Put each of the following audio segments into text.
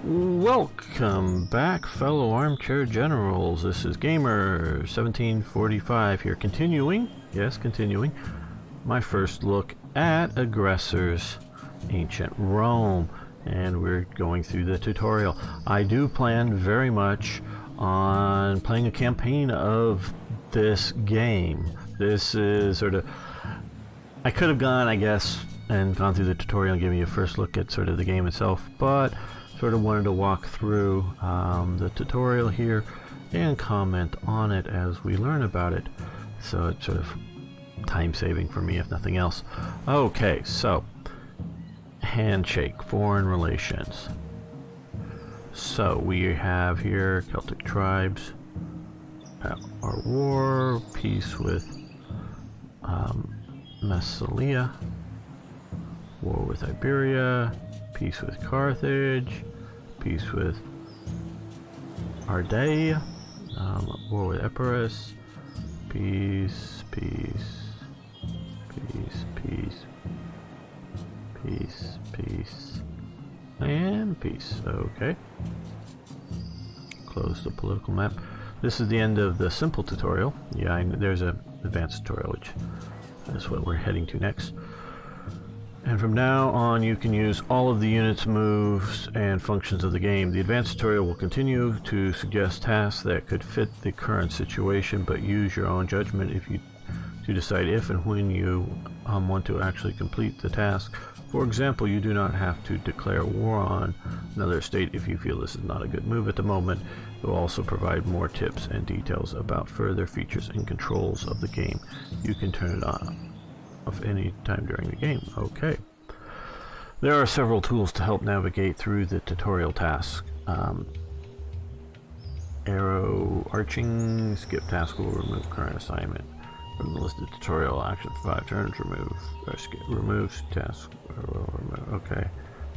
Welcome back, fellow armchair generals. This is Gamer 1745 here, continuing my first look at Aggressors, Ancient Rome, and we're going through the tutorial. I do plan very much on playing a campaign of this game. This is sort of, I could have gone, I guess, and gone through the tutorial and given you a first look at sort of the game itself, but sort of wanted to walk through the tutorial here and comment on it as we learn about it. So it's sort of time saving for me, if nothing else. Okay, so handshake, foreign relations. So we have here Celtic tribes, our war, peace with Massalia, war with Iberia, peace with Carthage, peace with Ardea, war with Epirus, peace, and peace. Okay. Close the political map. This is the end of the simple tutorial. Yeah, there's an advanced tutorial, which is what we're heading to next. And from now on, you can use all of the units, moves, and functions of the game. The advanced tutorial will continue to suggest tasks that could fit the current situation, but use your own judgment to decide if and when you want to actually complete the task. For example, you do not have to declare war on another state if you feel this is not a good move at the moment. It will also provide more tips and details about further features and controls of the game. You can turn it on of any time during the game. Okay. There are several tools to help navigate through the tutorial tasks. Arrow arching, skip task will remove current assignment. From the listed tutorial action for 5 turns, remove task. Okay.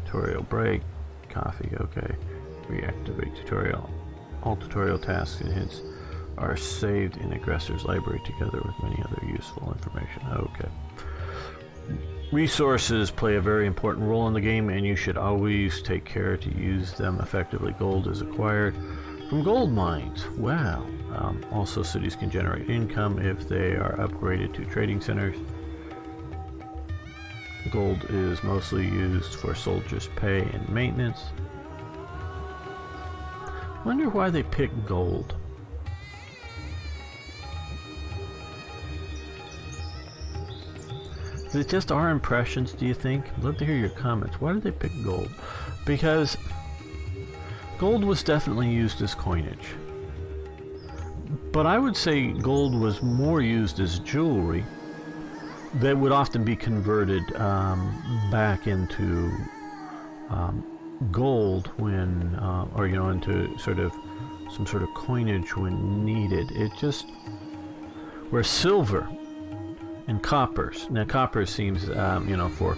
Tutorial break, coffee, okay. Reactivate tutorial. All tutorial tasks and hints are saved in Aggressors library together with many other useful information. Okay. Resources play a very important role in the game, and you should always take care to use them effectively. Gold is acquired from gold mines. Wow. Also, cities can generate income if they are upgraded to trading centers. Gold is mostly used for soldiers' pay and maintenance. Wonder why they picked gold. Is it just our impressions, do you think? I'd love to hear your comments. Why did they pick gold? Because gold was definitely used as coinage. But I would say gold was more used as jewelry that would often be converted back into gold when, or you know, into sort of some sort of coinage when needed. It just, where silver and coppers. Now copper seems, you know, for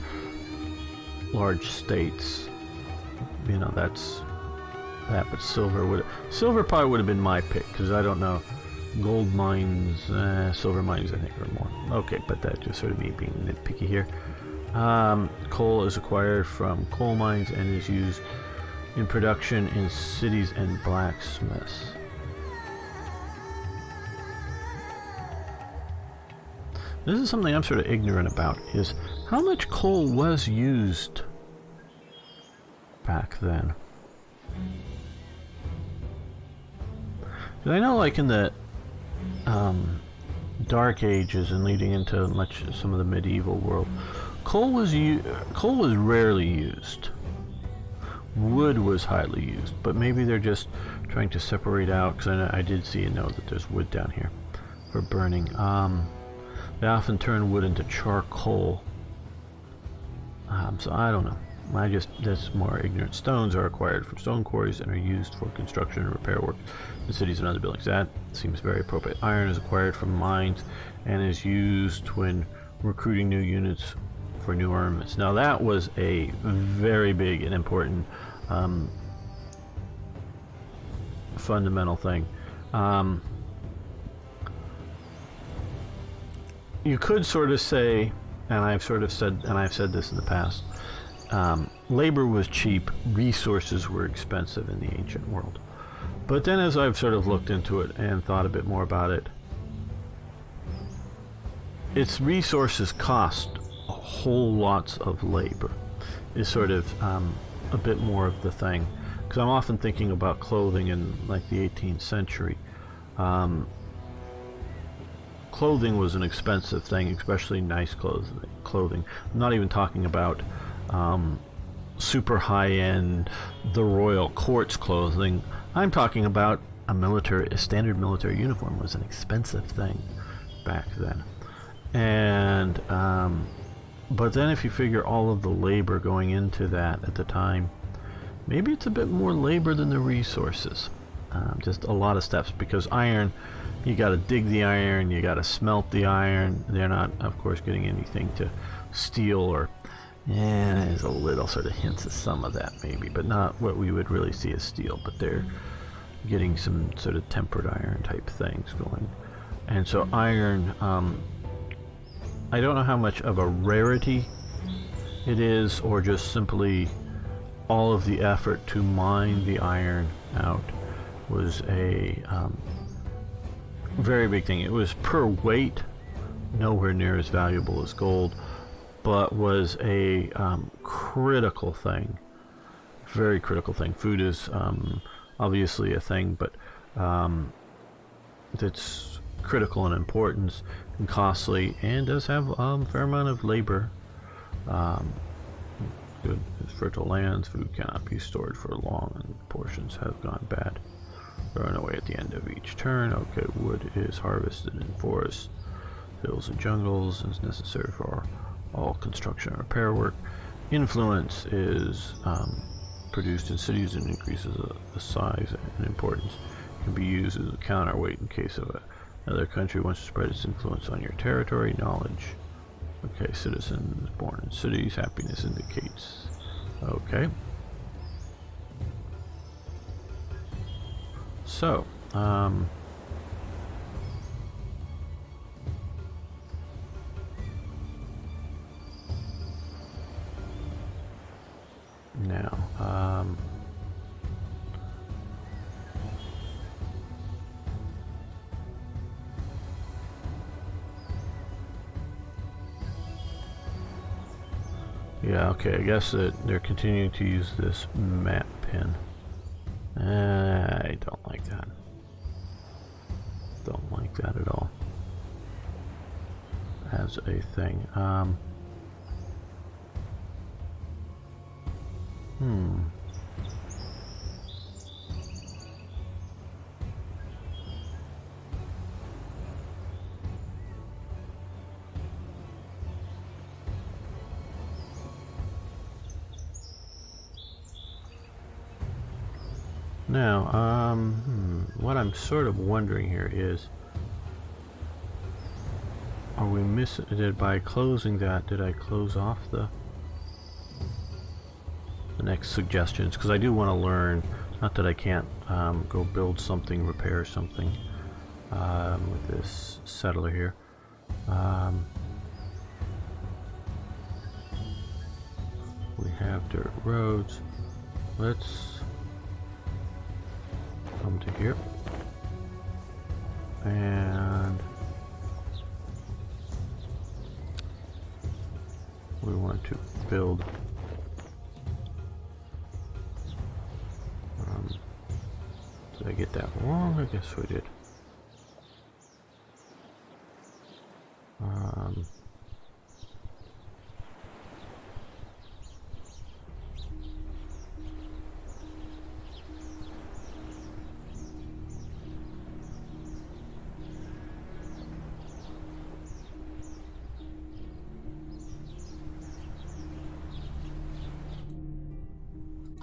large states, you know, that's that. But silver probably would have been my pick, because I don't know. Gold mines, silver mines I think are more. Okay, but that's just sort of me being nitpicky here. Coal is acquired from coal mines and is used in production in cities and blacksmiths. This is something I'm sort of ignorant about, is how much coal was used back then. I know, like in the Dark Ages and leading into some of the medieval world, coal was rarely used. Wood was highly used, but maybe they're just trying to separate out, because I did see and know that there's wood down here for burning. They often turn wood into charcoal. So I don't know. That's more ignorant. Stones are acquired from stone quarries and are used for construction and repair work in cities and other buildings. That seems very appropriate. Iron is acquired from mines and is used when recruiting new units for new armaments. Now that was a very big and important fundamental thing. You could sort of say, and I've said this in the past, labor was cheap, resources were expensive in the ancient world. But then as I've sort of looked into it and thought a bit more about it, its resources cost a whole lots of labor is sort of a bit more of the thing. Because I'm often thinking about clothing in like the 18th century. Clothing was an expensive thing, especially nice clothing. I'm not even talking about super high-end, the royal court's clothing. I'm talking about a standard military uniform was an expensive thing back then. And but then if you figure all of the labor going into that at the time, maybe it's a bit more labor than the resources. Just a lot of steps, because iron, you got to dig the iron, you got to smelt the iron. They're not, of course, getting anything to steel, or there's a little sort of hints of some of that maybe, but not what we would really see as steel. But they're getting some sort of tempered iron type things going. And so iron, I don't know how much of a rarity it is, or just simply all of the effort to mine the iron out was a very big thing. It was per weight, nowhere near as valuable as gold, but was a critical thing, very critical thing. Food is obviously a thing, but that's critical in importance and costly, and does have a fair amount of labor. Good fertile lands, food cannot be stored for long, and portions have gone bad, thrown away at the end of each turn. Okay, wood is harvested in forests, hills, and jungles, and is necessary for all construction and repair work. Influence is produced in cities and increases the size and importance. It can be used as a counterweight in case of another country wants to spread its influence on your territory. Knowledge. Okay, citizens born in cities, happiness indicates. Okay. So, now, yeah, okay, I guess that they're continuing to use this map pin. I don't like that. Don't like that at all as a thing. Now, what I'm sort of wondering here is, are we missing, by closing that, did I close off the next suggestions? Because I do want to learn, not that I can't go build something, repair something with this settler here. We have dirt roads. Let's come to here, and we want to build did I get that wrong? I guess we did.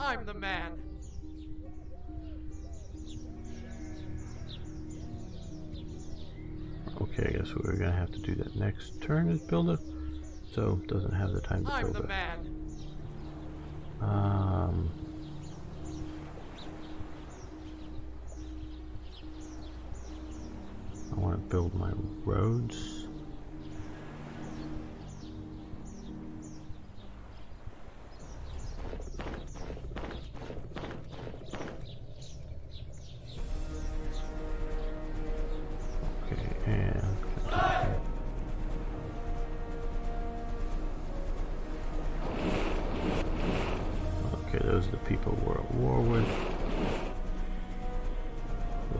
I'm the man. Okay, I guess we're gonna have to do that next turn is build it. So doesn't have the time to build it. I'm the man. I want to build my roads. people we're at war with.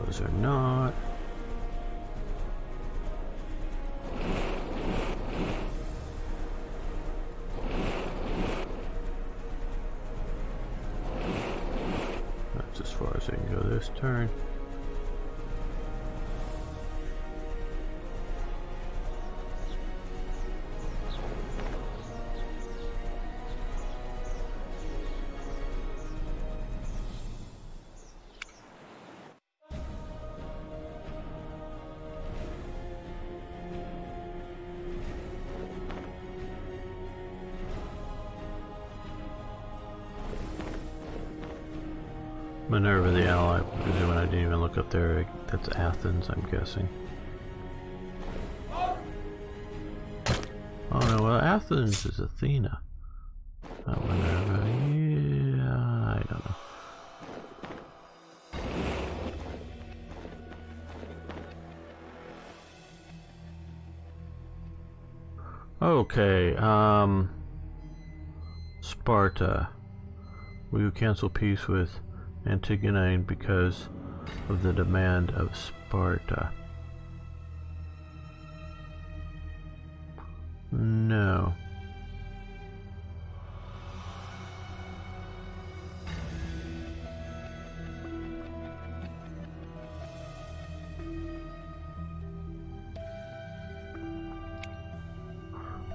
Those are not. That's as far as I can go this turn. Minerva the ally, presuming I didn't even look up there. That's Athens, I'm guessing. Oh no, well Athens is Athena. Not Minerva. Yeah, I don't know. Okay, Sparta. Will you cancel peace with Antigone because of the demand of Sparta? No.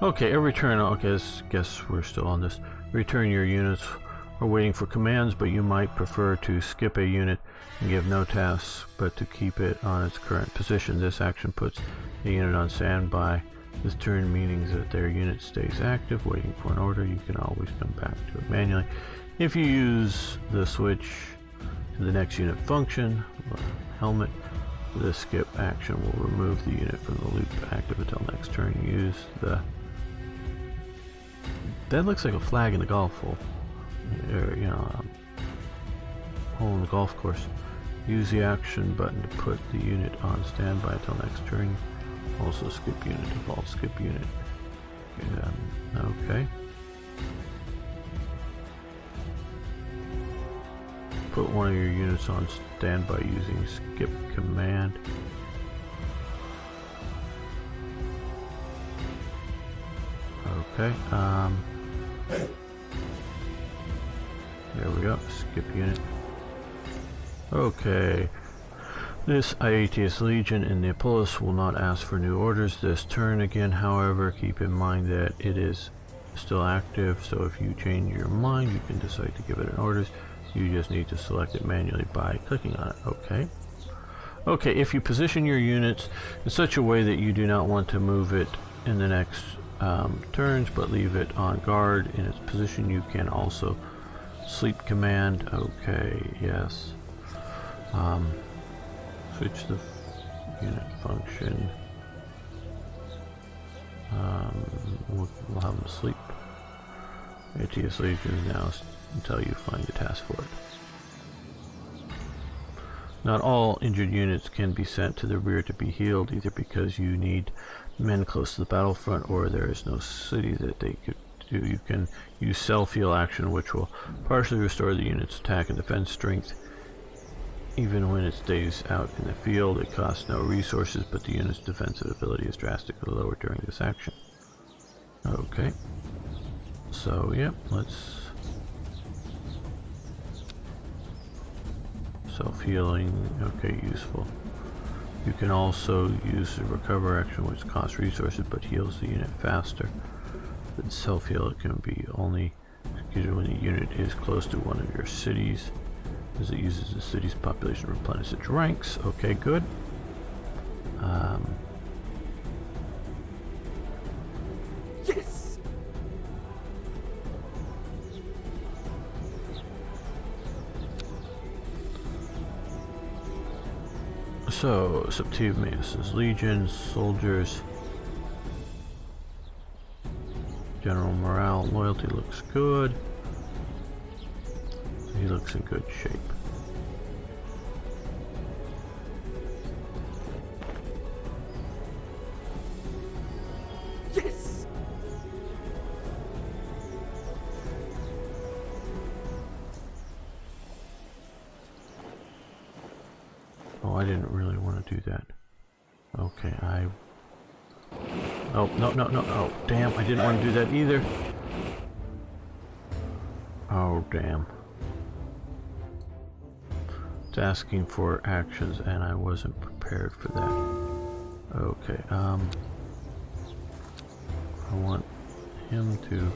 Okay, every turn, okay, guess we're still on this. Return your units are waiting for commands, but you might prefer to skip a unit and give no tasks, but to keep it on its current position. This action puts a unit on standby. This turn means that their unit stays active, waiting for an order. You can always come back to it manually. If you use the switch to the next unit function, helmet, the skip action will remove the unit from the loop active until next turn. Use the... That looks like a flag in the golf hole. Or, you know, hole in the golf course. Use the action button to put the unit on standby until next turn. Also skip unit, default skip unit. Okay. Put one of your units on standby using skip command. Okay, there we go, skip unit. Okay, this IATS Legion in Neapolis will not ask for new orders this turn again. However, keep in mind that it is still active, so if you change your mind, you can decide to give it an orders. You just need to select it manually by clicking on it. Okay. Okay, if you position your units in such a way that you do not want to move it in the next turns, but leave it on guard in its position, you can also sleep command. Okay, yes. Switch the unit function. We'll have them sleep. ATS Legion now until you find the task for it. Not all injured units can be sent to the rear to be healed, either because you need men close to the battlefront or there is no city that they could do. You can use self-heal action, which will partially restore the unit's attack and defense strength. Even when it stays out in the field, it costs no resources, but the unit's defensive ability is drastically lower during this action. Okay. So, yeah, let's... Self-healing, okay, useful. You can also use the recover action, which costs resources but heals the unit faster. But self-heal, it can be only executed when the unit is close to one of your cities, as it uses the city's population to replenish its ranks. Okay, good. Yes! So, Septimius' legions, soldiers, general morale, loyalty looks good. He looks in good shape. Yes! Oh, I didn't really want to do that. Okay, oh, no, no, no. Oh, damn, I didn't want to do that either. Oh, damn. It's asking for actions, and I wasn't prepared for that. Okay, I want him to...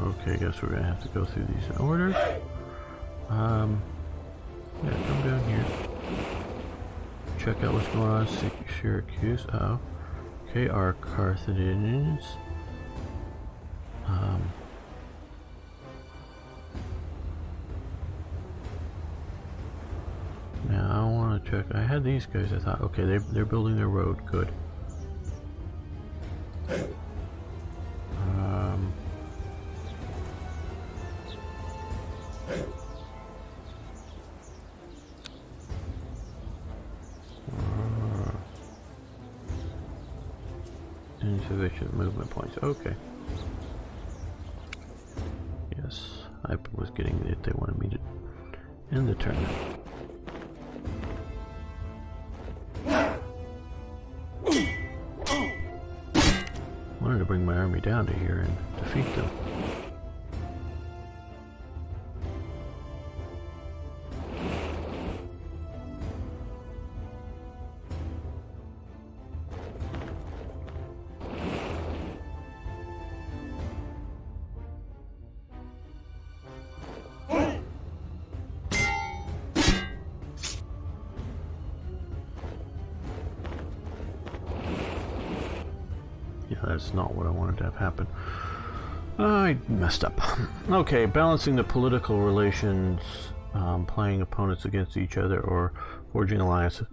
Okay, I guess we're gonna have to go through these in order. Yeah, come down here. Check out what's going on. Syracuse. Oh. Okay, our Carthaginians. Now I want to check. I had these guys. I thought, okay, they're building their road. Good. Insufficient movement points. Okay. Yes, I was getting it. They wanted me to end the turn. Wanted to bring my army down to here and defeat them. That's not what I wanted to have happen. I messed up. Okay, balancing the political relations, playing opponents against each other, or forging alliances.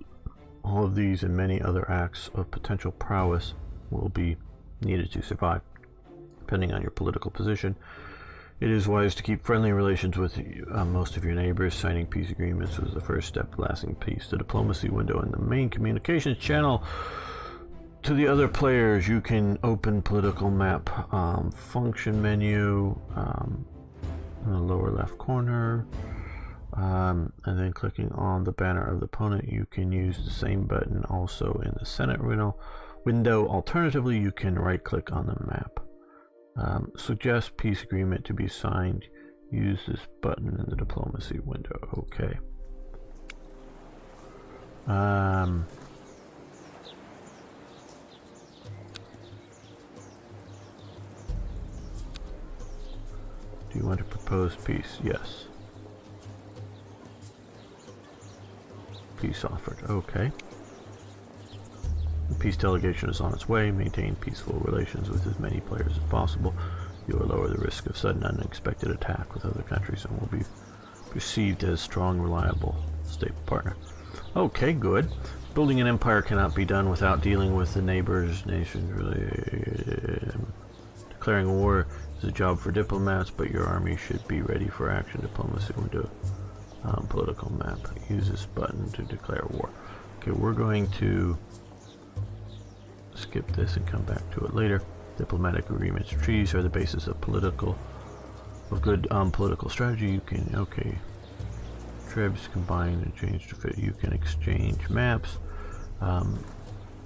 All of these and many other acts of potential prowess will be needed to survive. Depending on your political position, it is wise to keep friendly relations with most of your neighbors. Signing peace agreements was the first step to lasting peace. The diplomacy window and the main communications channel to the other players. You can open political map function menu in the lower left corner, and then clicking on the banner of the opponent. You can use the same button also in the Senate window. Alternatively, you can right click on the map. Suggest peace agreement to be signed. Use this button in the diplomacy window. Okay. Do you want to propose peace? Yes. Peace offered. Okay. The peace delegation is on its way. Maintain peaceful relations with as many players as possible. You will lower the risk of sudden unexpected attack with other countries and will be perceived as strong, reliable, stable partner. Okay, good. Building an empire cannot be done without dealing with the neighbors, nations. Really, declaring war is a job for diplomats, but your army should be ready for action. Diplomacy window, political map. Use this button to declare war. Okay, we're going to skip this and come back to it later. Diplomatic agreements, treaties are the basis of good political strategy. You can, okay, tribes combine and change to fit. You can exchange maps,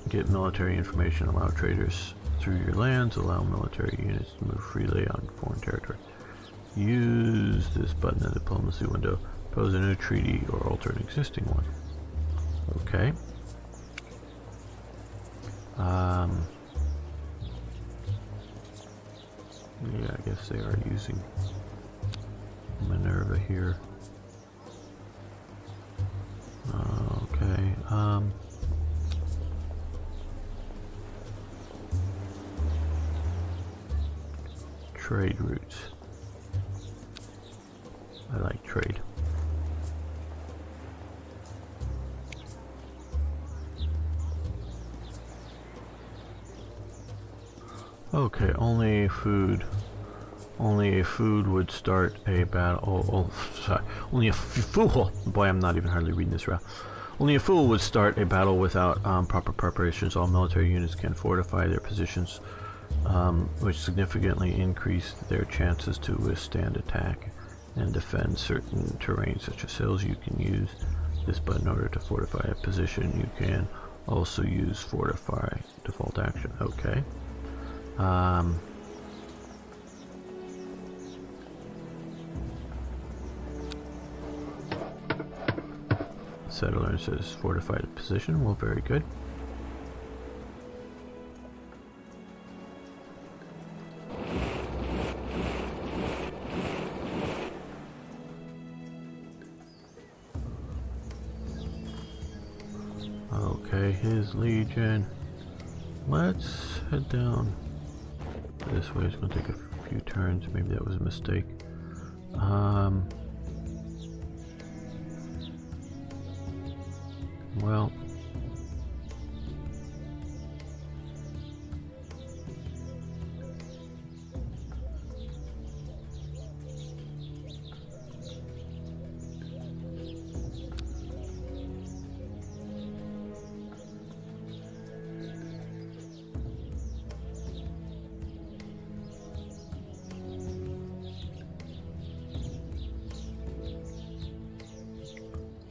get military information, allow traders through your lands, allow military units to move freely on foreign territory. Use this button in the diplomacy window. Propose a new treaty or alter an existing one. Okay. Yeah, I guess they are using Minerva here. Okay. Trade routes. I like trade. Okay, only a food would start a battle. Oh, sorry. Only a fool. Boy, I'm not even hardly reading this right. Only a fool would start a battle without proper preparations. All military units can fortify their positions which significantly increased their chances to withstand attack and defend certain terrain such as hills. You can use this button in order to fortify a position. You can also use fortify default action. Okay. Settler says fortified position. Well, very good. Okay, his legion. Let's head down this way. It's going to take a few turns. Maybe that was a mistake. Well,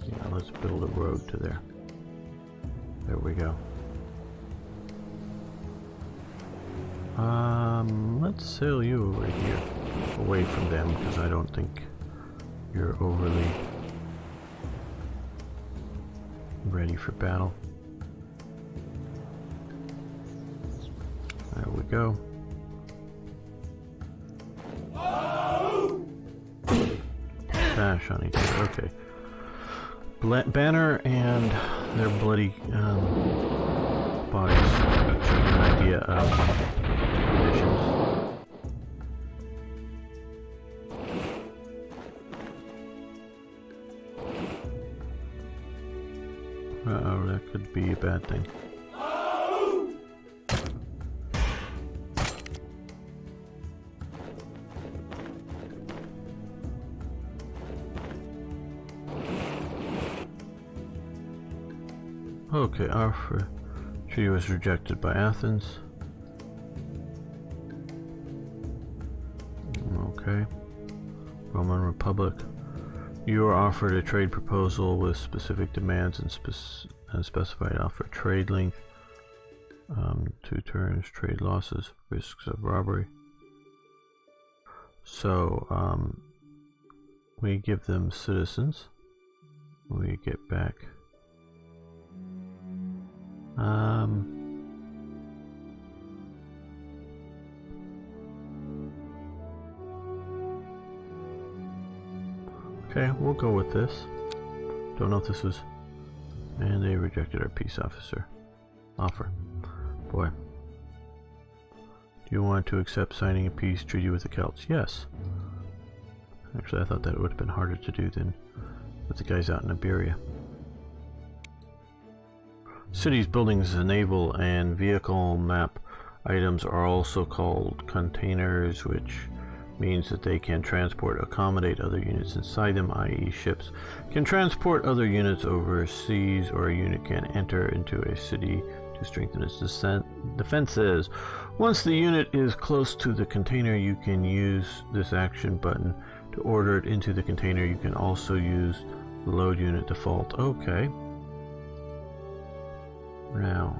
yeah, let's build a road to there. There we go. Let's sail you over here, away from them, because I don't think you're overly ready for battle. There we go. Bash on each other. Okay. Banner and their bloody bodies show you an idea of conditions. Uh-oh, that could be a bad thing. Okay, our treaty was rejected by Athens. Okay. Roman Republic. You are offered a trade proposal with specific demands and specified offer trade length. 2 turns, trade losses, risks of robbery. So, we give them citizens. We get back. Okay, we'll go with this. Don't know if this was... And they rejected our peace offer. Boy. Do you want to accept signing a peace treaty with the Celts? Yes. Actually, I thought that it would have been harder to do than with the guys out in Iberia. Cities, buildings, naval, and vehicle map items are also called containers, which means that they can accommodate other units inside them, i.e. ships can transport other units overseas, or a unit can enter into a city to strengthen its defenses. Once the unit is close to the container, you can use this action button to order it into the container. You can also use the load unit default. Okay. Now,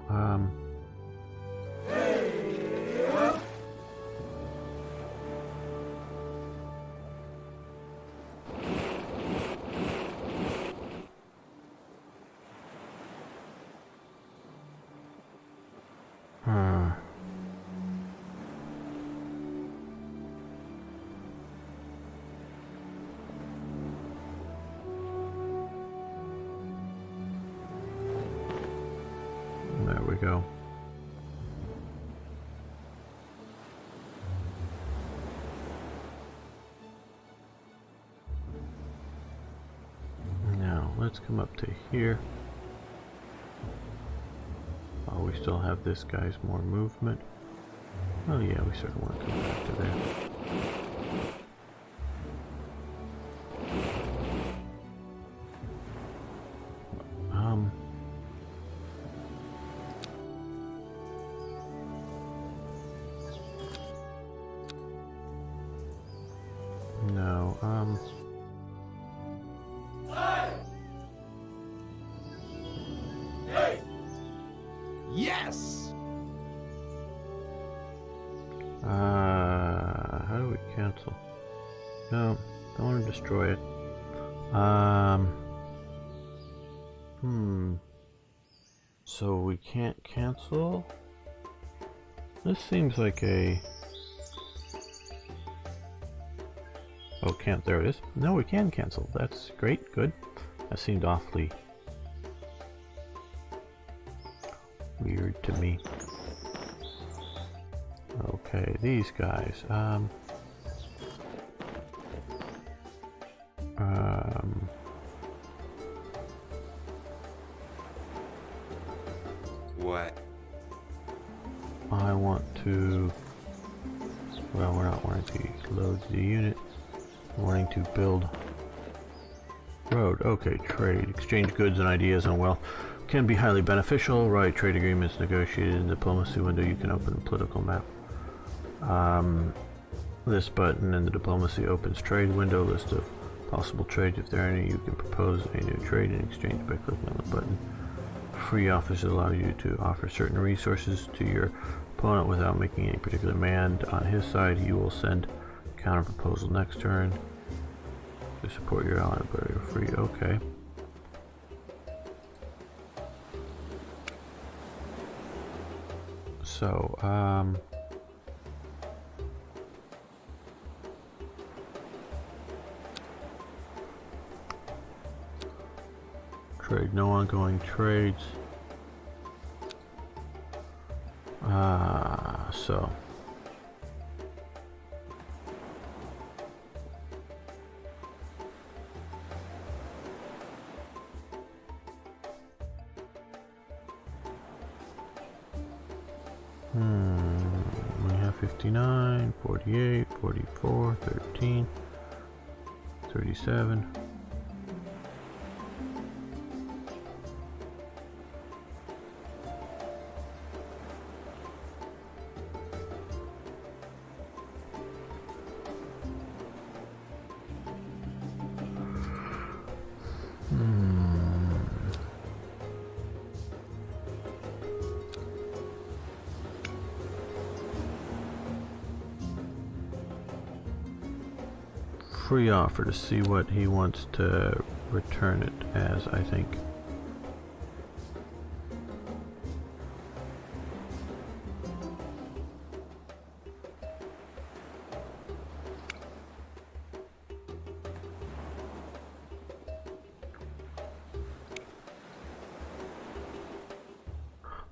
there we go. Now, let's come up to here. Oh, we still have this guy's more movement. Oh yeah, we sort of want to come back to there. Yes! How do we cancel? No, don't want to destroy it. So we can't cancel? This seems like a... Oh, can't, there it is. No, we can cancel. That's great, good. That seemed awfully weird to me. Okay, these guys. What? I want to... Well, we're not wanting to load the unit. We're wanting to build road. Okay, trade. Exchange goods and ideas and wealth can be highly beneficial. Right, trade agreements negotiated in the diplomacy window. You can open a political map. This button in the diplomacy opens trade window. List of possible trades. If there are any, you can propose a new trade in exchange by clicking on the button. Free offers allow you to offer certain resources to your opponent without making any particular demand on his side. He will send counter proposal next turn to support your ally, but you're free. Okay. So, trade, no ongoing trades. So. We have 59, 48, 44, 13, 37. Free offer to see what he wants to return it as, I think.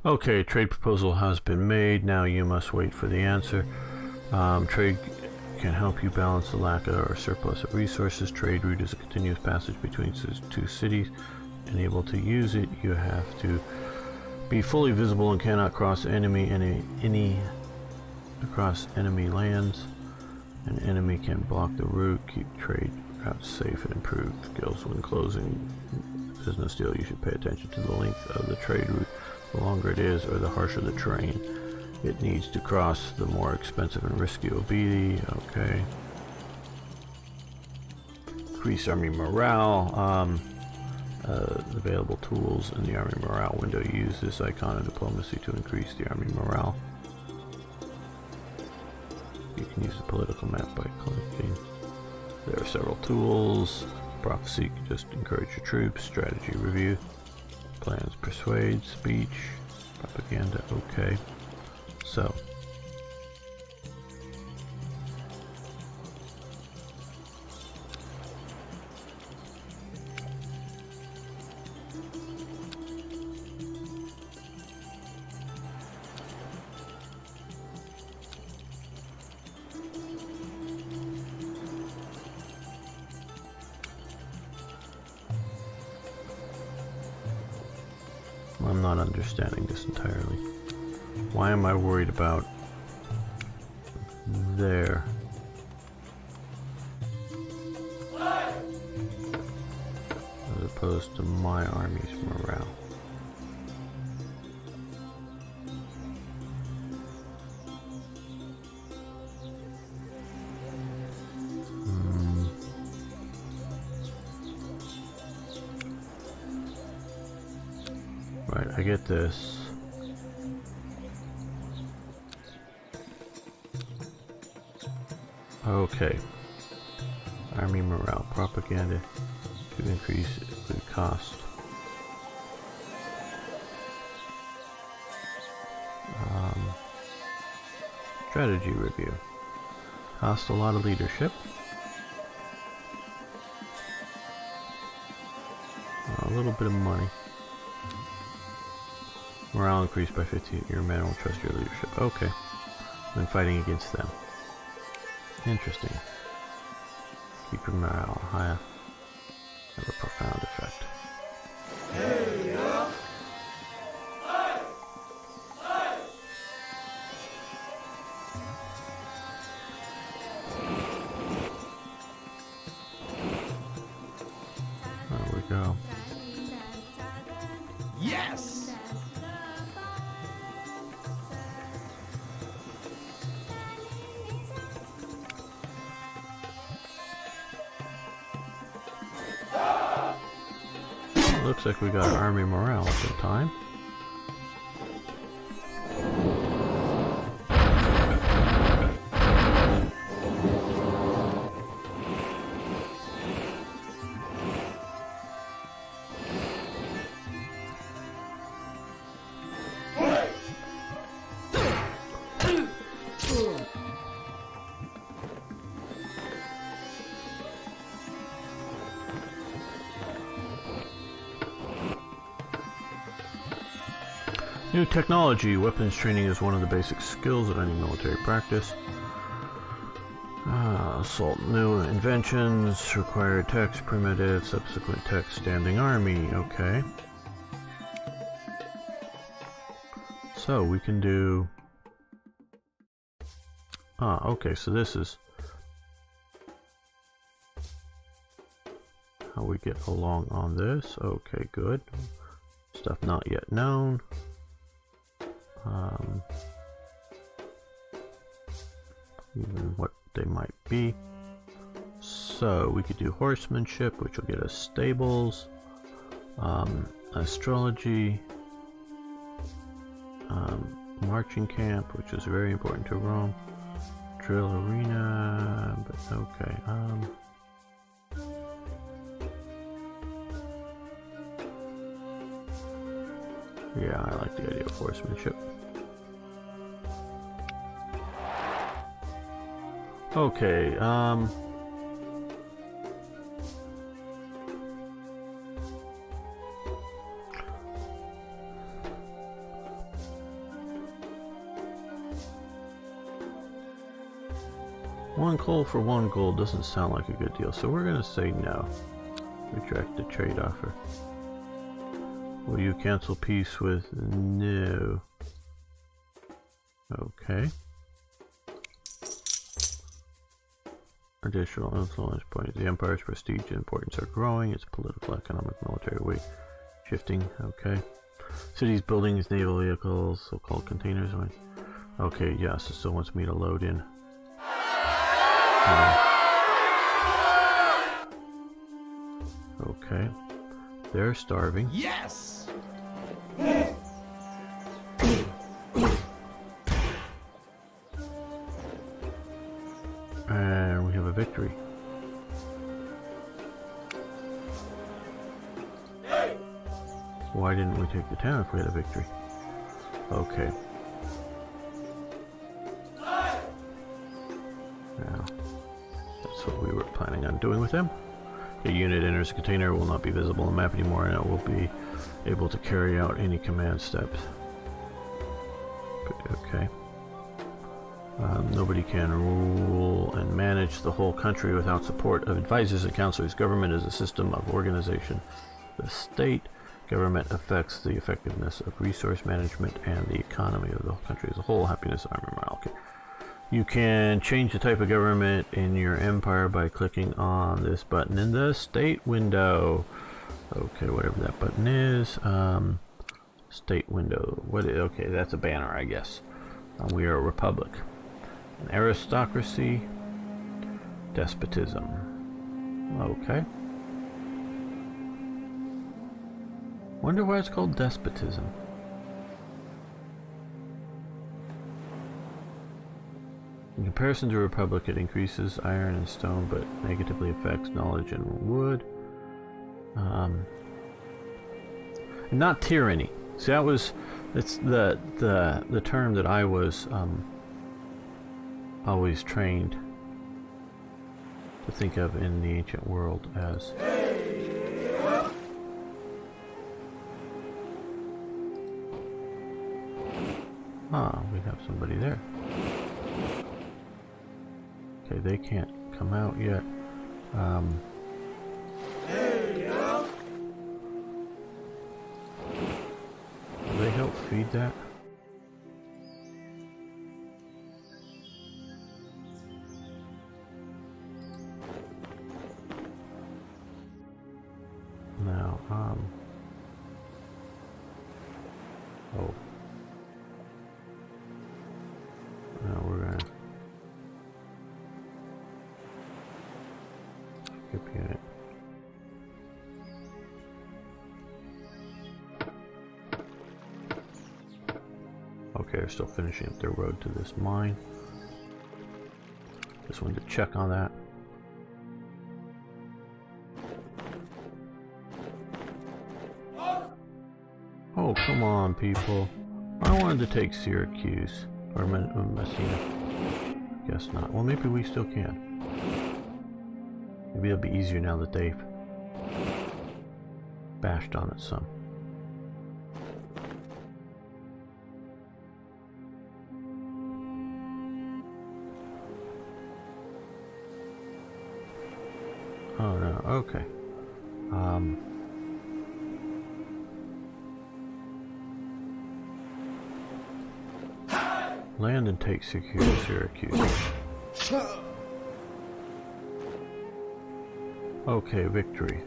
Okay, trade proposal has been made. Now you must wait for the answer. Trade can help you balance the lack of or surplus of resources. Trade route is a continuous passage between two cities. Unable to use it, you have to be fully visible and cannot cross enemy across enemy lands. An enemy can block the route. Keep trade routes safe and improve skills when closing business deal. You should pay attention to the length of the trade route. The longer it is, or the harsher the terrain it needs to cross, the more expensive and risky it will be. Okay. Increase army morale. Available tools in the army morale window. Use this icon of diplomacy to increase the army morale. You can use the political map by clicking. There are several tools. Prophecy can just encourage your troops. Strategy review. Plans persuade. Speech. Propaganda. Okay. So. I'm not understanding this entirely. Why am I worried about there? As opposed to my army's morale. I get this. Okay. Army morale. Propaganda to increase the cost. Strategy review. Cost a lot of leadership. A little bit of money. Morale increased by 15. Your men will trust your leadership. Okay. When fighting against them. Interesting. Keep your morale high. Have a profound effect. There we go. Yes! Looks like we got army morale at the time. New technology. Weapons training is one of the basic skills of any military practice. Assault. New inventions. Required text. Primitive. Subsequent text. Standing army. Okay. So we can do... okay, so this is how we get along on this. Okay, good. Stuff not yet known. Even what they might be. So we could do horsemanship, which will get us stables, astrology, marching camp, which is very important to Rome, drill arena, but okay. Yeah, I like the idea of horsemanship. Okay, one coal for one gold doesn't sound like a good deal, so we're gonna say no. Retract the trade offer. Will you cancel peace with no? Okay. Additional influence points. The Empire's prestige and importance are growing. Its political, economic, military weight shifting. Okay. Cities, buildings, naval vehicles, so-called containers. Okay, yes, it still wants me to load in. Okay. They're starving. Yes! And we have a victory. Why didn't we take the town if we had a victory? Okay. Now, that's what we were planning on doing with them. A unit enters a container, will not be visible on the map anymore, and it will be able to carry out any command steps. Okay. Nobody can rule and manage the whole country without support of advisors and counselors. Government is a system of organization. The state government affects the effectiveness of resource management and the economy of the country as a whole. Happiness, army, morale. Okay. You can change the type of government in your empire by clicking on this button in the state window. Okay, whatever that button is. State window. Okay, that's a banner, I guess. We are a republic. An aristocracy. Despotism. Okay. Wonder why it's called despotism. In comparison to Republic, it increases iron and stone, but negatively affects knowledge and wood. And not tyranny. See, it's the term that I was always trained to think of in the ancient world as. Ah, we have somebody there. Okay, they can't come out yet. Will they help feed that? Now, oh. Now we're gonna skip unit. Okay, they're still finishing up their road to this mine. Just wanted to check on that. Oh, come on, people. I wanted to take Syracuse. Or Messina. Guess not. Well, maybe we still can. Maybe it'll be easier now that they've bashed on it some. Oh no, okay. Land and take Syracuse. Okay, victory.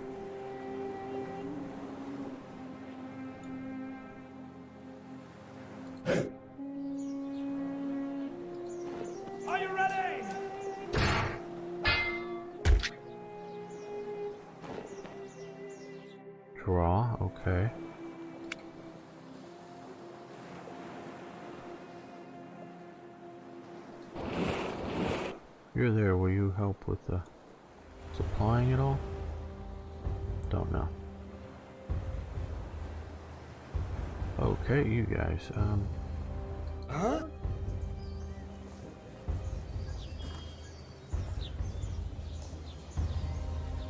Are you ready? Draw, okay. You're there, will you help with the supplying it all? Don't know. Okay, you guys, Huh?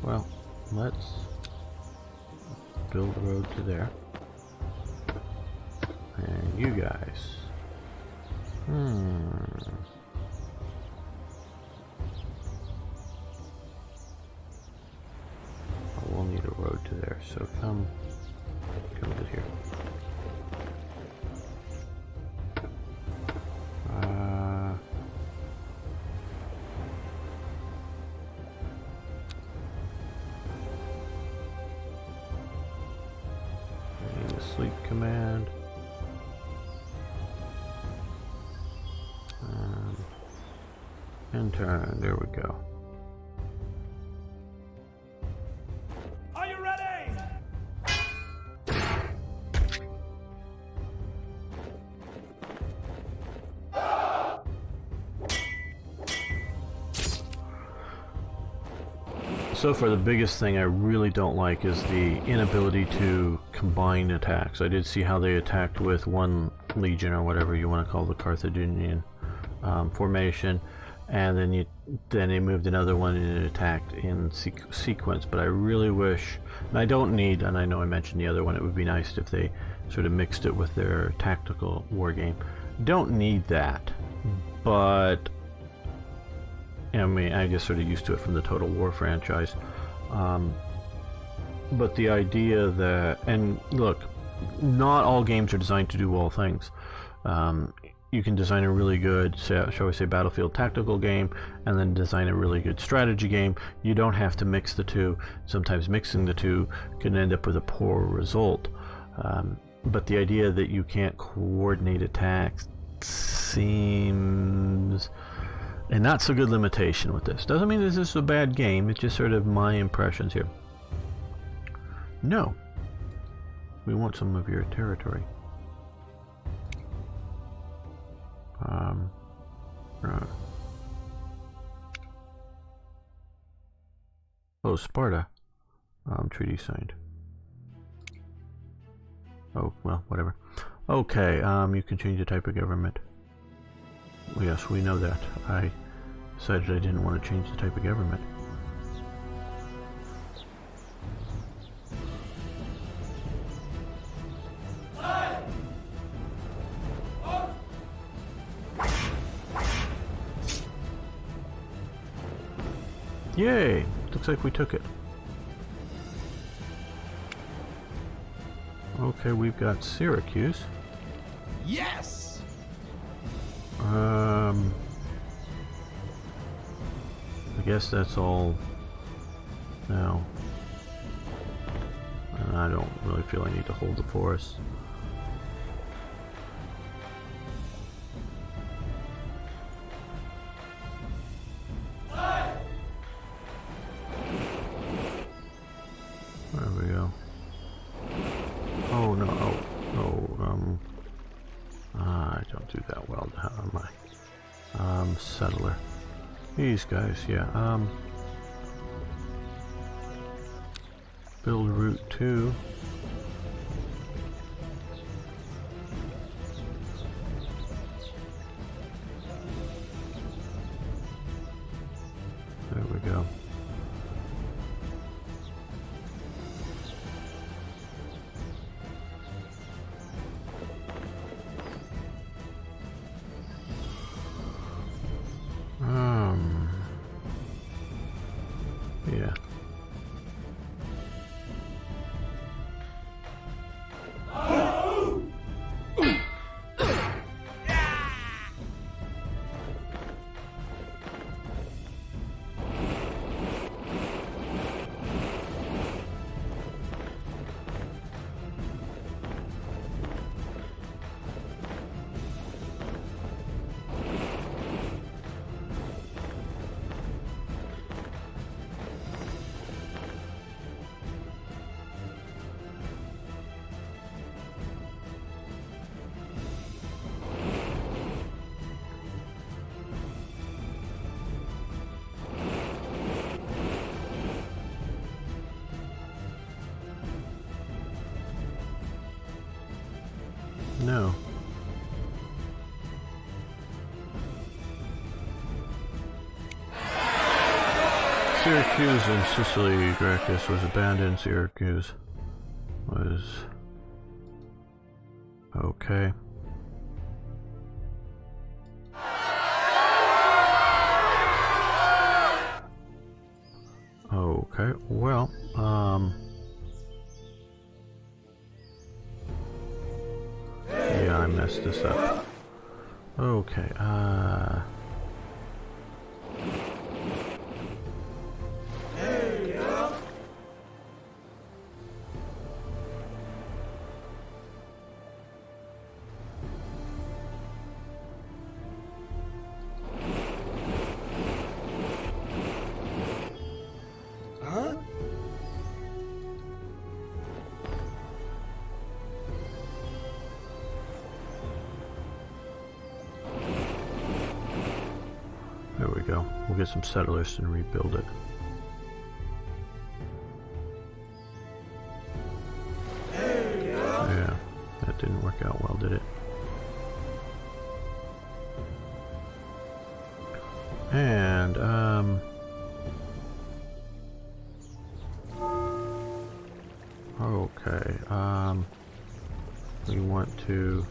well, let's build a road to there. And you guys. We'll need a road to there, so come to here. I need a sleep command. And turn, there we go. Are you ready? So far, the biggest thing I really don't like is the inability to combine attacks. I did see how they attacked with one legion, or whatever you want to call the Carthaginian formation, and then they moved another one and it attacked in sequence. But I really wish, and I don't need, and I know I mentioned the other one, it would be nice if they sort of mixed it with their tactical war game. Don't need that, but I mean, I just sort of used to it from the Total War franchise. But the idea that, and look, not all games are designed to do all things. You can design a really good, shall we say, battlefield tactical game, and then design a really good strategy game. You don't have to mix the two. Sometimes mixing the two can end up with a poor result. But the idea that you can't coordinate attacks seems a not so good limitation with this. Doesn't mean this is a bad game, it's just sort of my impressions here. No. We want some of your territory. Oh, Sparta. Treaty signed. Oh, well, whatever. Okay, you can change the type of government. Yes, we know that. I decided I didn't want to change the type of government. Yay! Looks like we took it. Okay, we've got Syracuse. Yes! I guess that's all now. And I don't really feel I need to hold the forest. There we go. Oh no, I don't do that well, how am I? Settler. These guys, yeah, build Route 2. There we go. Yeah. No. Syracuse and Sicily, Gracchus was abandoned. Syracuse was okay. Okay, well, yeah, I messed this up. Okay, There you go. Huh? there we go. We'll get some settlers and rebuild it. There you go. Yeah, that didn't work out well, did it? And, okay, we want to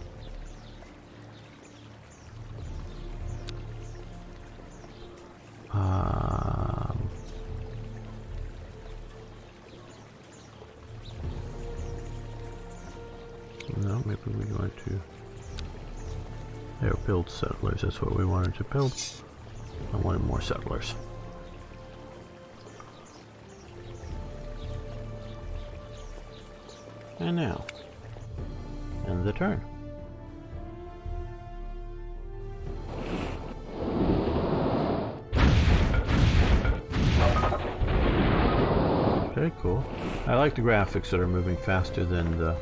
no, maybe we want to there, build settlers. That's what we wanted to build. I wanted more settlers. And now, end the turn. Okay, cool. I like the graphics that are moving faster than the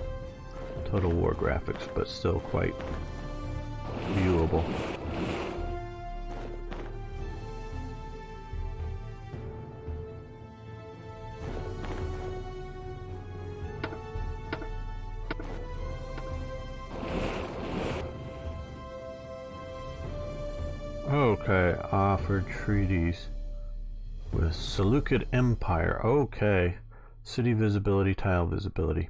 Total War graphics, but still quite viewable. Okay, offered treaties with Seleucid Empire. Okay, city visibility, tile visibility.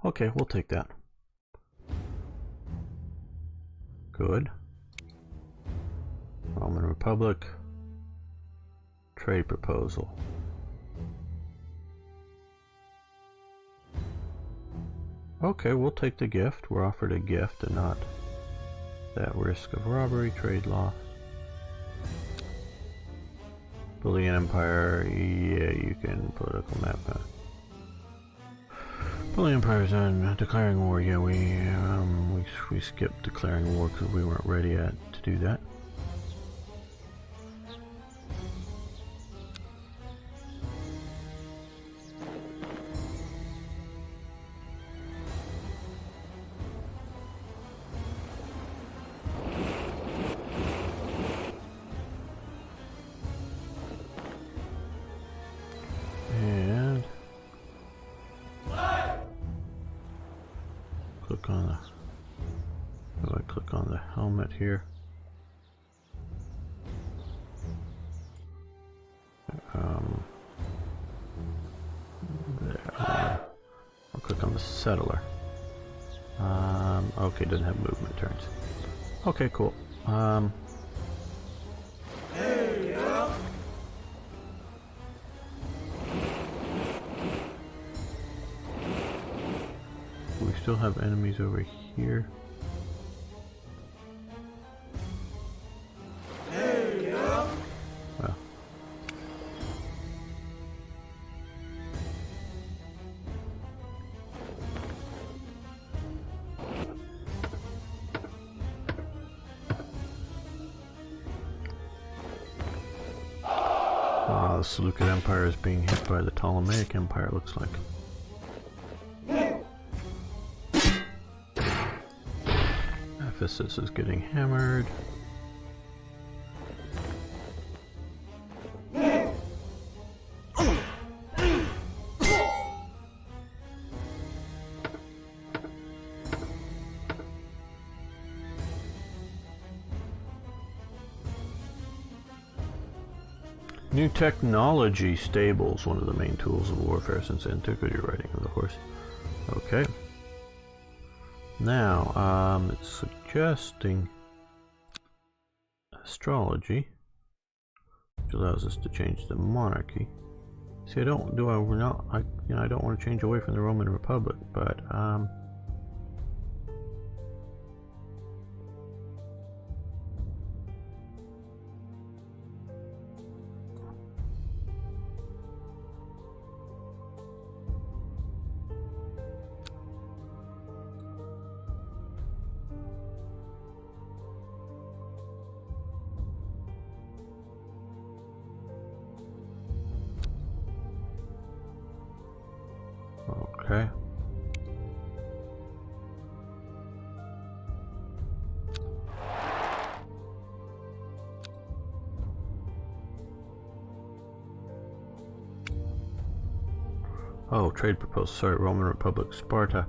Okay, we'll take that. Good. Roman Republic. Trade proposal. Okay, we'll take the gift. We're offered a gift and not that risk of robbery, trade loss. Building an empire, yeah, you can. Political map. Building empires and declaring war, yeah, we skipped declaring war because we weren't ready yet to do that. Click on the, do I click on the helmet here? There. I'll click on the settler. Okay, doesn't have movement turns. Okay, cool. We still have enemies over here. Well. The Seleucid Empire is being hit by the Ptolemaic Empire, it looks like. Ephesus is getting hammered. New technology stables, one of the main tools of warfare since antiquity, riding of the horse. Okay. Now, it's suggesting astrology, which allows us to change the monarchy. See, I don't want to change away from the Roman Republic, but okay. Oh, trade proposal. Sorry, Roman Republic, Sparta.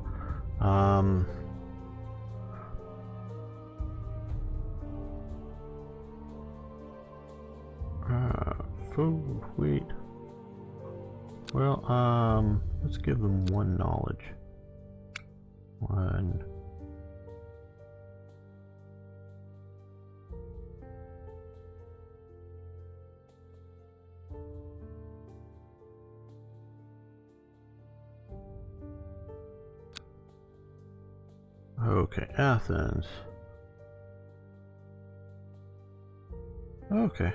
Food, wheat. Well, let's give them one knowledge. One. Okay, Athens. Okay.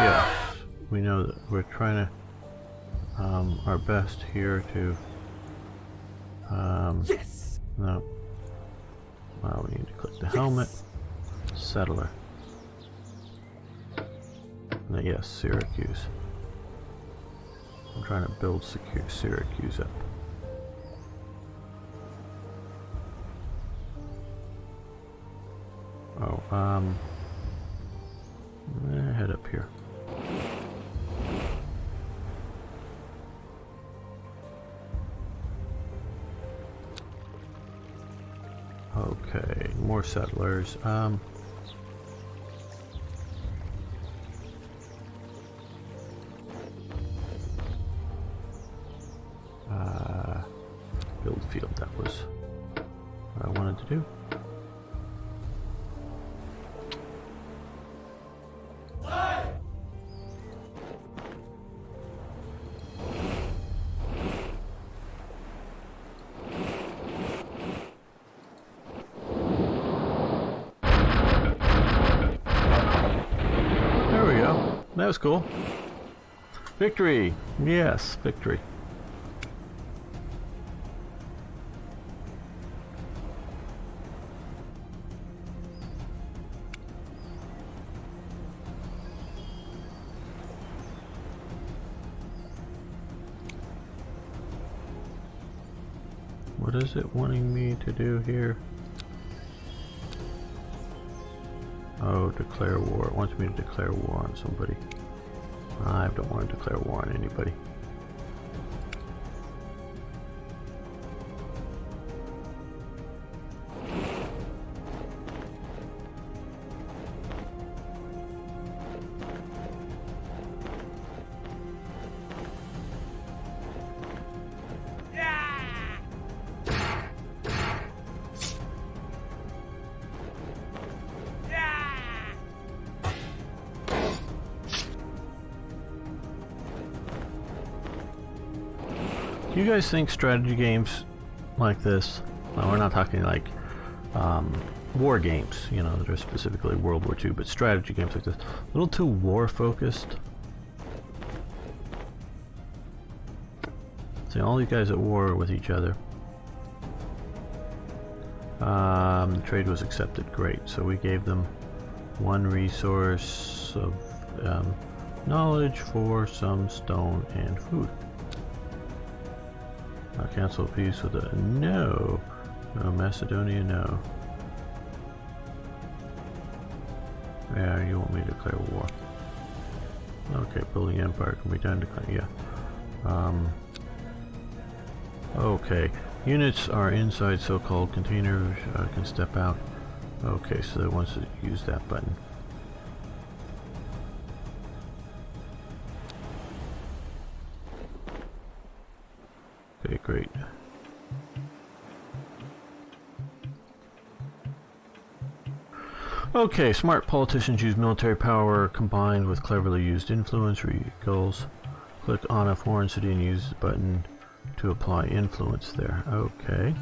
Yes, we know that we're trying to our best here to Yes. no. Well, we need to click the helmet. Settler. Yes, Syracuse. I'm trying to build Syracuse up. Oh, head up here. Okay, more settlers. Build field, that was what I wanted to do. There we go. That was cool. Victory! Yes, victory. What is it wanting me to do here? Oh, declare war. It wants me to declare war on somebody. I don't want to declare war on anybody. Do you guys think strategy games like this, well, we're not talking like war games, you know, that are specifically World War II, but strategy games like this, a little too war focused? See, all these guys at war with each other. The trade was accepted, great, so we gave them one resource of knowledge for some stone and food. Cancel peace with a no. No, Macedonia, no. Yeah, you want me to declare war. Okay, building empire can be done. Yeah. Okay, units are inside so-called containers. Can step out. Okay, so it wants to use that button. Okay, great. Okay, smart politicians use military power combined with cleverly used influence. Goals. Click on a foreign city and use the button to apply influence there. Okay.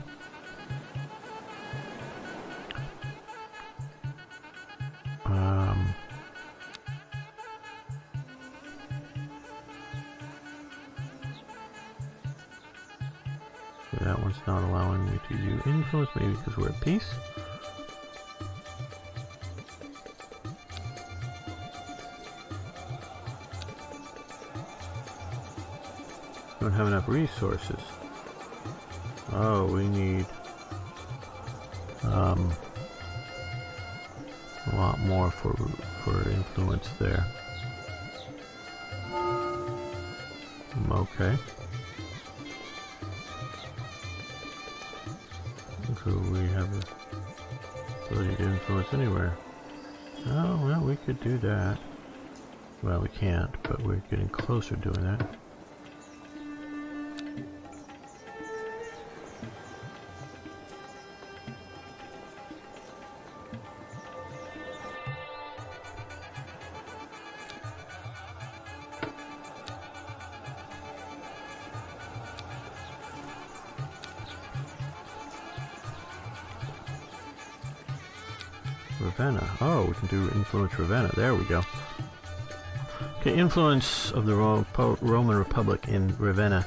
That one's not allowing me to use influence, maybe because we're at peace. Don't have enough resources. Oh, we need a lot more for influence there. Okay. So we have the ability to influence anywhere. Oh, well, we could do that. Well, we can't, but we're getting closer doing that. Ravenna. Oh, we can do influence Ravenna. There we go. Okay, influence of the Roman Republic in Ravenna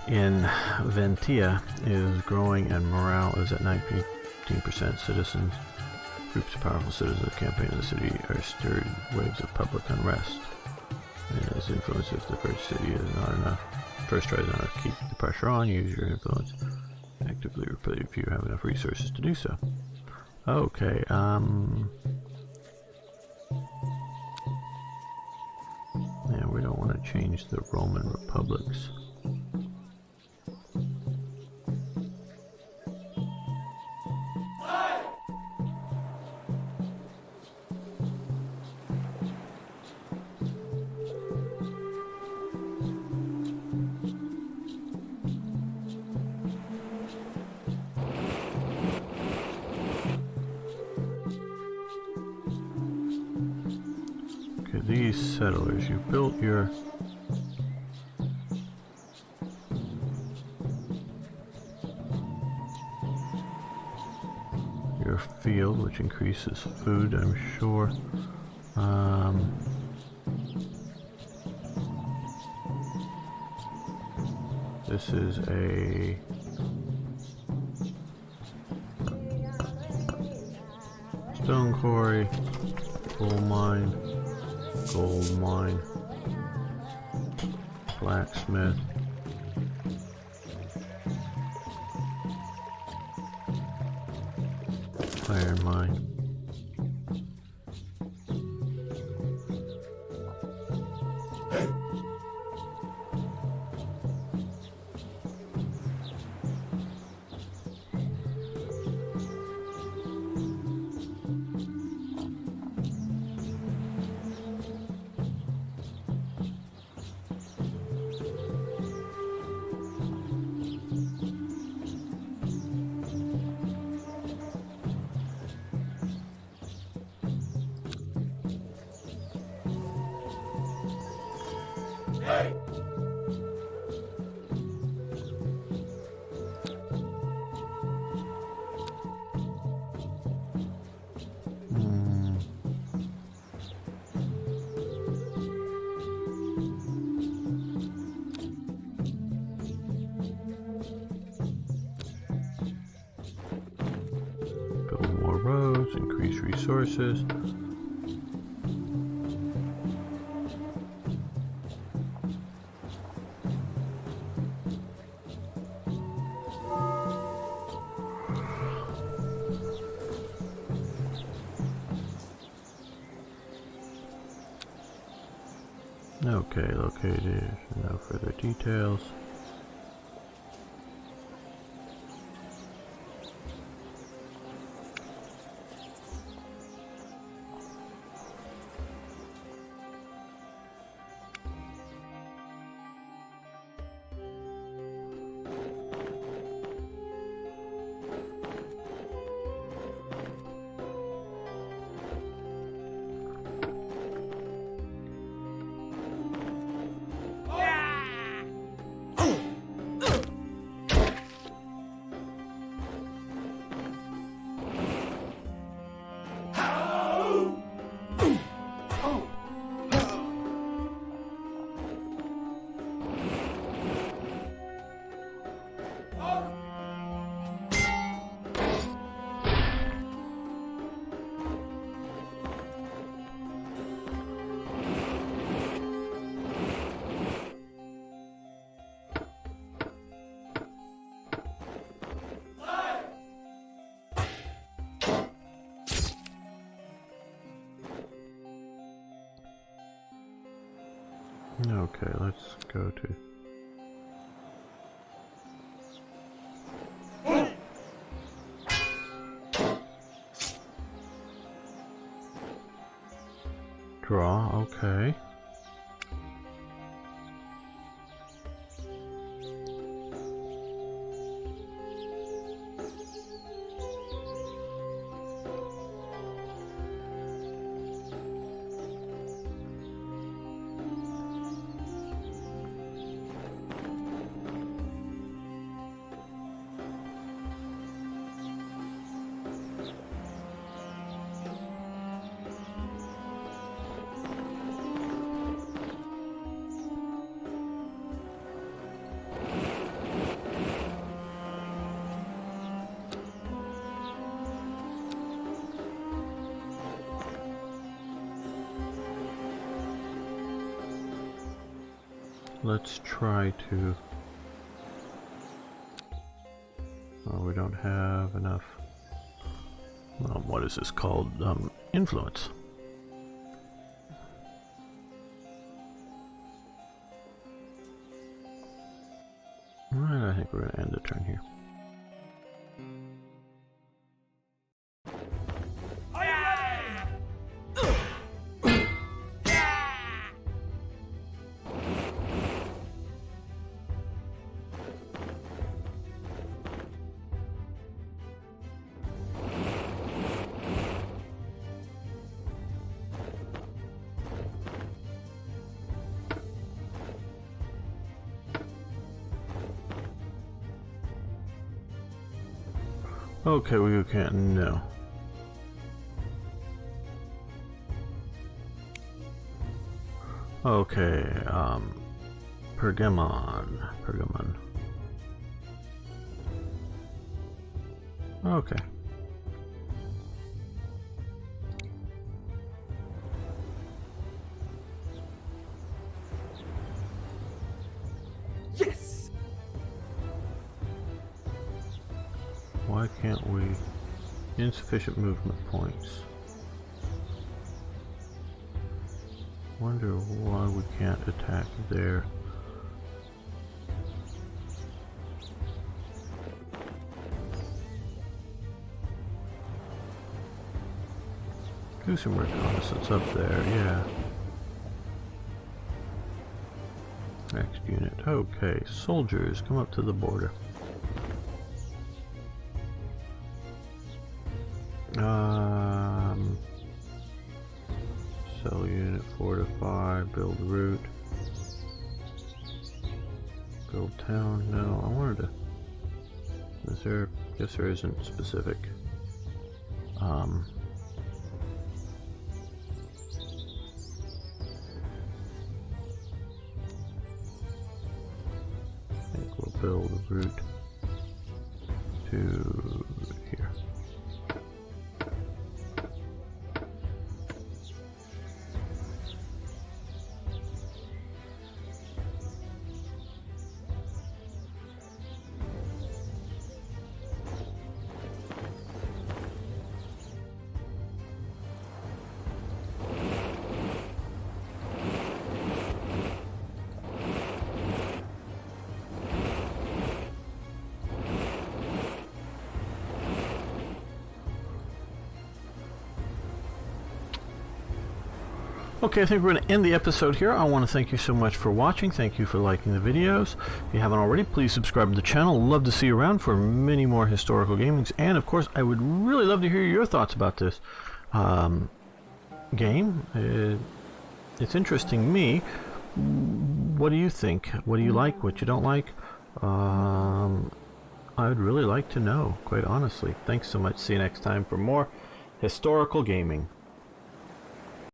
in Ventia is growing and morale is at 19%. Citizens, groups of powerful citizens campaign in the city are stirred waves of public unrest. And as influence if the first city is not enough. First try to keep the pressure on, use your influence. Actively reply if you have enough resources to do so. Okay, yeah, we don't want to change the Roman republics. these settlers. You built your field, which increases food, I'm sure. This is a stone quarry, coal mine, gold mine, blacksmith, iron mine. Build more roads, increase resources. Okay, located. No further details. Okay, let's go to... Draw, okay. Let's try to... Oh, we don't have enough... what is this called? Influence. Alright, I think we're going to end the turn here. Okay, we can't. No. Okay, Pergamon. Okay. Yes. Why can't we? Insufficient movement points. Wonder why we can't attack there. Do some reconnaissance up there, yeah. Next unit. Okay, soldiers, come up to the border. Sell unit, fortify, build route. Build town, no, I wanted to... Is there... Guess there isn't specific. I think we'll build a route to here. Okay, I think we're going to end the episode here. I want to thank you so much for watching. Thank you for liking the videos. If you haven't already, please subscribe to the channel. Love to see you around for many more historical gamings. And, of course, I would really love to hear your thoughts about this game. It's interesting me. What do you think? What do you like? What you don't like? I would really like to know, quite honestly. Thanks so much. See you next time for more historical gaming.